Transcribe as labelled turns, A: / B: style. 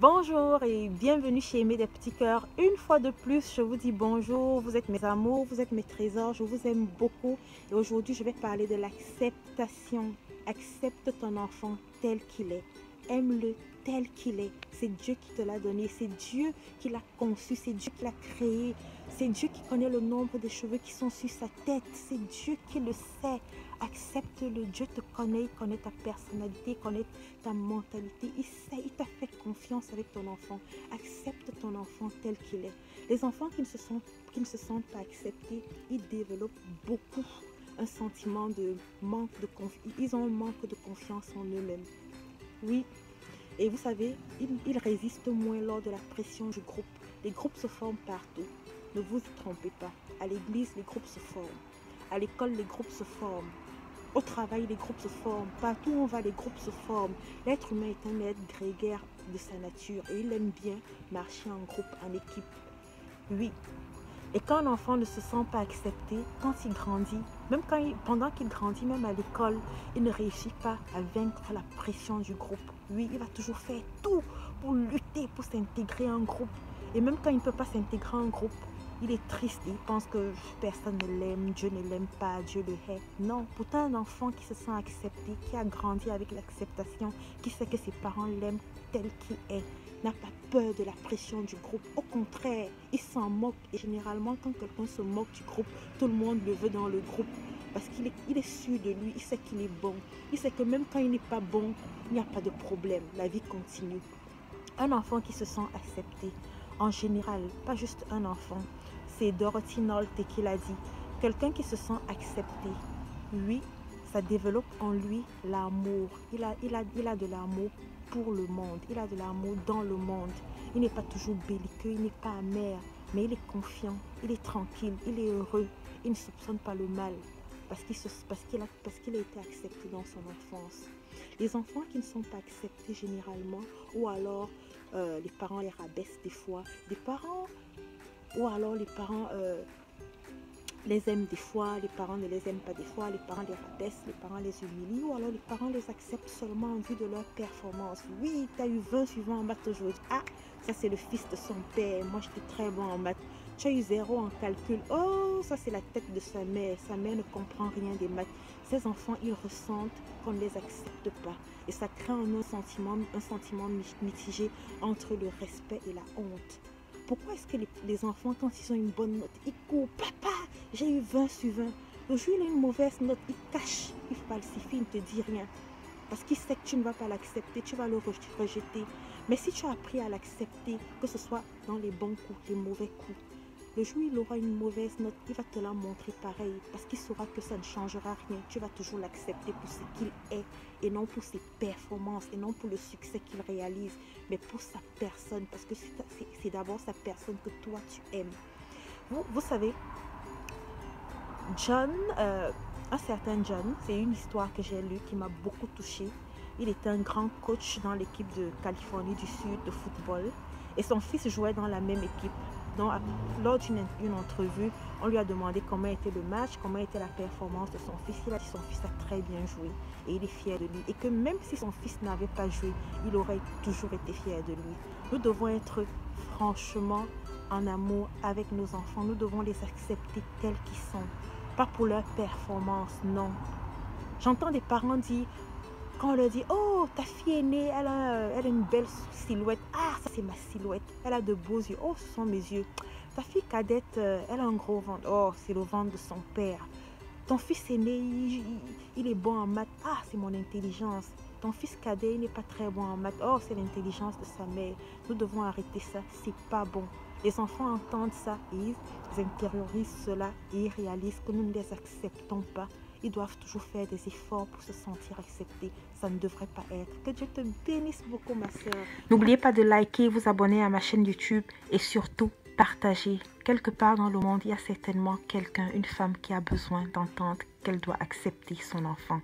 A: Bonjour et bienvenue chez Aimer des petits cœurs. Une fois de plus, je vous dis bonjour. Vous êtes mes amours, vous êtes mes trésors. Je vous aime beaucoup. Et aujourd'hui, je vais parler de l'acceptation. Accepte ton enfant tel qu'il est. Aime-le tel qu'il est. C'est Dieu qui te l'a donné. C'est Dieu qui l'a conçu. C'est Dieu qui l'a créé. C'est Dieu qui connaît le nombre de cheveux qui sont sur sa tête. C'est Dieu qui le sait. Accepte-le. Dieu te connaît. Il connaît ta personnalité. Il connaît ta mentalité. Il sait. Il t'a fait confiance avec ton enfant. Accepte ton enfant tel qu'il est. Les enfants qui ne se sentent pas acceptés, ils développent beaucoup un sentiment de manque de confiance. Ils ont un manque de confiance en eux-mêmes. Oui. Et vous savez, ils résistent moins lors de la pression du groupe. Les groupes se forment partout. Ne vous y trompez pas. À l'église, les groupes se forment. À l'école, les groupes se forment. Au travail, les groupes se forment. Partout où on va, les groupes se forment. L'être humain est un être grégaire de sa nature et il aime bien marcher en groupe, en équipe. Oui. Et quand un enfant ne se sent pas accepté, quand il grandit, pendant qu'il grandit, même à l'école, il ne réussit pas à vaincre la pression du groupe. Oui, il va toujours faire tout pour lutter, pour s'intégrer en groupe. Et même quand il ne peut pas s'intégrer en groupe, il est triste, il pense que personne ne l'aime, Dieu ne l'aime pas, Dieu le hait. Non, pourtant un enfant qui se sent accepté, qui a grandi avec l'acceptation, qui sait que ses parents l'aiment tel qu'il est, n'a pas peur de la pression du groupe. Au contraire, il s'en moque. Et généralement, quand quelqu'un se moque du groupe, tout le monde le veut dans le groupe. Parce qu'il est sûr de lui, il sait qu'il est bon. Il sait que même quand il n'est pas bon, il n'y a pas de problème. La vie continue. Un enfant qui se sent accepté, en général, pas juste un enfant, c'est Dorothy Nolte qui l'a dit. Quelqu'un qui se sent accepté, oui, ça développe en lui l'amour. Il a de l'amour pour le monde. Il a de l'amour dans le monde. Il n'est pas toujours belliqueux, il n'est pas amer, mais il est confiant, il est tranquille, il est heureux. Il ne soupçonne pas le mal parce qu'il a été accepté dans son enfance. Les enfants qui ne sont pas acceptés généralement, ou alors les parents les rabaissent des fois, ou alors les parents les aiment des fois, les parents ne les aiment pas des fois, les parents les rabaissent, les parents les humilient, ou alors les parents les acceptent seulement en vue de leur performance. Oui, tu as eu 20 suivants en maths aujourd'hui. Ah, ça c'est le fils de son père. Moi j'étais très bon en maths. Tu as eu 0 en calcul. Oh, ça c'est la tête de sa mère. Sa mère ne comprend rien des maths. Ces enfants, ils ressentent qu'on ne les accepte pas. Et ça crée un sentiment mitigé entre le respect et la honte. Pourquoi est-ce que les enfants, quand ils ont une bonne note, ils courent, papa, j'ai eu 20 sur 20. Le jour où il a une mauvaise note, il cache, il falsifie, il ne te dit rien. Parce qu'il sait que tu ne vas pas l'accepter, tu vas le rejeter. Mais si tu as appris à l'accepter, que ce soit dans les bons coups, les mauvais coups, le jour où il aura une mauvaise note, il va te la montrer pareil. Parce qu'il saura que ça ne changera rien. Tu vas toujours l'accepter pour ce qu'il est. Et non pour ses performances. Et non pour le succès qu'il réalise. Mais pour sa personne. Parce que c'est d'abord sa personne que toi tu aimes. Vous savez, John, un certain John, c'est une histoire que j'ai lue qui m'a beaucoup touchée. Il était un grand coach dans l'équipe de Californie du Sud de football. Et son fils jouait dans la même équipe. Donc, lors d'une entrevue, on lui a demandé comment était le match, comment était la performance de son fils. Il a dit que son fils a très bien joué et il est fier de lui. Et que même si son fils n'avait pas joué, il aurait toujours été fier de lui. Nous devons être franchement en amour avec nos enfants. Nous devons les accepter tels qu'ils sont. Pas pour leur performance, non. J'entends des parents dire, quand on leur dit, oh, ta fille est née, elle a une belle silhouette. Ah, ça c'est ma silhouette. Elle a de beaux yeux. Oh, ce sont mes yeux. Ta fille cadette, elle a un gros ventre. Oh, c'est le ventre de son père. Ton fils est né, il est bon en maths. Ah, c'est mon intelligence. Ton fils cadet, il n'est pas très bon en maths. Oh, c'est l'intelligence de sa mère. Nous devons arrêter ça. C'est pas bon. Les enfants entendent ça et ils intériorisent cela et ils réalisent que nous ne les acceptons pas. Ils doivent toujours faire des efforts pour se sentir acceptés. Ça ne devrait pas être. Que Dieu te bénisse beaucoup, ma soeur. N'oubliez pas de liker, vous abonner à ma chaîne YouTube et surtout partager. Quelque part dans le monde, il y a certainement quelqu'un, une femme qui a besoin d'entendre qu'elle doit accepter son enfant.